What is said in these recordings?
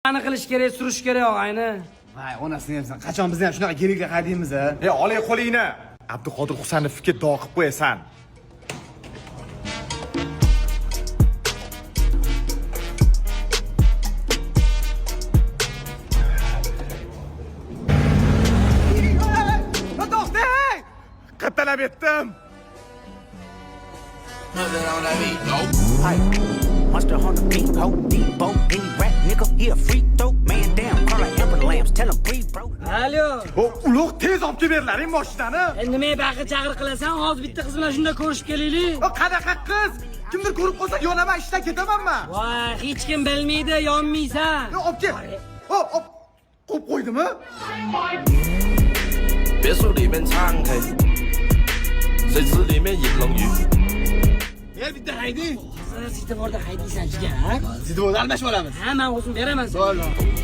Qani qilish kerak, surish kerak og'ayni. Voy, onasini hamsan. Qachon biz ham shunaqa kerakli qadimiz a? Olay qo'lingni. Abduqodir Husanovga dog' qilib qo'yasan. Talab etdim. Monster on the beat, ho, Debo, any rap nigga, he a freak throw, man down, call like Amber Lamps, tell him breathe, bro. Alo. Ulug' tez olib kelib berlaring mashinani. Nima baqir chaqir qilasan? Hozir bitta qiz bilan shunda ko'rishib kelaylik. Qanaqa qiz? Kimdir ko'rib qolsa yonaman, ishdan ketamanmi? Voy, hech kim bilmaydi, yonmaysan. Olib kel. Hop, qo'yib qo'ydimi? 别墅里面敞开，水池里面饮龙鱼。 bitta haydi. Sitoborda haydaysan jigar. Zidoda almashib olamiz. Ha, men o'zim beraman.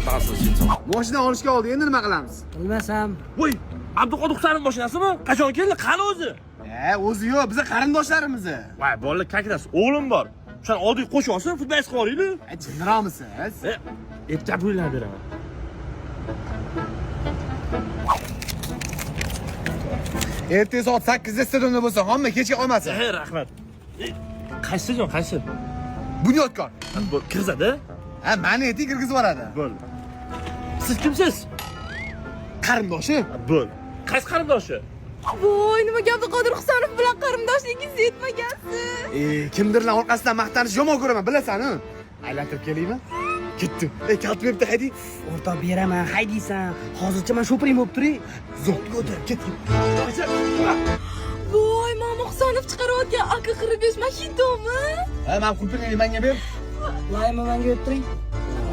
大事行程。 Mashina olishga oldi, endi nima qilamiz? Bilmasam. Voy, Abduqodir Husanov mashinasimi? Qachon keldi? Qani o'zi? O'zi yo'q, biza qarindoshlarimiz. Voy, bolalar kakdas, o'g'lim bor. O'shan oddiy qo'shib olsin, futbolchi qilib olaylik. Jinromisiz? Erta pullar beraman. Ertaga soat 8 da stadionda bo'lsa, hamma kechga olmasin. Rahmat. Qaysi jon, qaysi? Bunyodkor. Bu kirgizadi? Ha, meni eti kirgizib yuboradi. Bo'l. Siz kimsiz? Qarindoshi. Bo'l. Qaysi qarindoshi? Voy, nimaga Abduqodir Husanov bilan qarindoshligingiz yetmagansiz? Kimdirlar orqasidan maqtanish yomon ko'raman, bilasan-ku. Aylantirib kelaymi? Ketdi. Kalt beribdi, haydi. O'rtoq beraman, haydaysan. Hozircha men sho'piring bo'lib turay. Zo'q ko'tarib ketdi. Voy, mama Husanov chiqarayotgan AK-45 mashinami? Ha, men qulpini menga ber. Voy, menga o'tiring.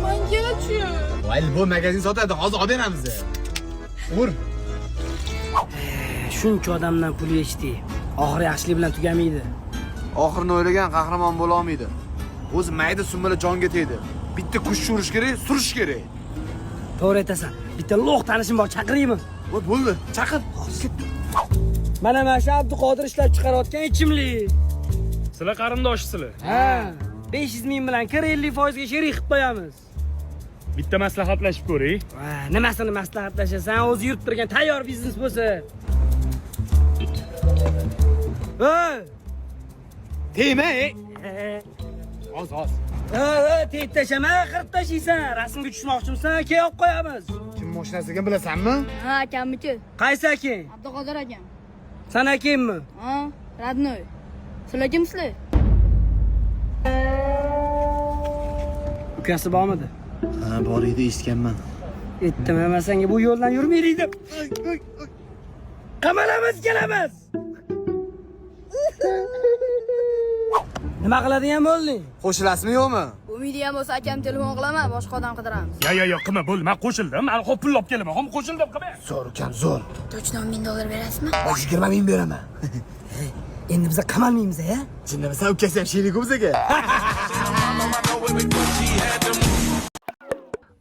Menga-chi. Voy, bu magazin sotadi, hozir olib beramiz. Ur. Shuncha odamdan pul yechdik. Oxiri yaxshilik bilan tugamaydi. Oxirini o'ylagan qahramon bo'la olmaydi. O'zi mayda summalar jonga tegdi. Bitta kuch urish kerak, surish kerak. To'g'ri aytasan. Bitta lo'q tanishim bor, chaqiraymi? Bo'ldi, chaqir. Mana shu Abduqodir ishlab chiqarayotgan ichimlik. Sizlar qarindoshisizlar. Ha, 500 ming bilan 40-50% ga sherik qilib qo'yamiz. Bitta maslahatlashib ko'ring. Va, nimasini maslahatlashasan? O'zi yurib turgan tayyor biznes bo'lsa. Voy! Tegma, Oz. Tep tashama, qirib tashiysan. Rasmga tushmoqchimisan? Keyin olib qo'yamiz. Kim mashinasi ekan bilasanmi? Ha, akamniki. Qaysi akang? Abduqodir akam. San akangmi? Ha, Radnoy. Sizlar kimsizlar? Ukasi bormidi? Ha, bor edi, eshitganman. Aytdim, men senga bu yo'ldan yurmaylik deb. Qamalamiz, kelamiz. Nima qiladigan bo'lding? Qo'shilasizmi yo'qmi? Umidiyam bo'lsa akam telefon qilaman, boshqa odam qidiramiz. Yo, qilma, bo'l. Men qo'shildim. Men hop pul olib kelaman. Ham qo'shildim, qilma. Zo'r ukam, zo'r. To'chdan $1000 berasizmi? 20 ming beraman. Endi biz qamalmaymiz, a? Jinnimasan, ukasi ham sherik-ku bizaga.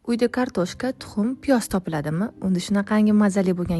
Uyda kartoshka, tuxum, piyoz topiladimi? Unda shunaqangi mazali bo'lgan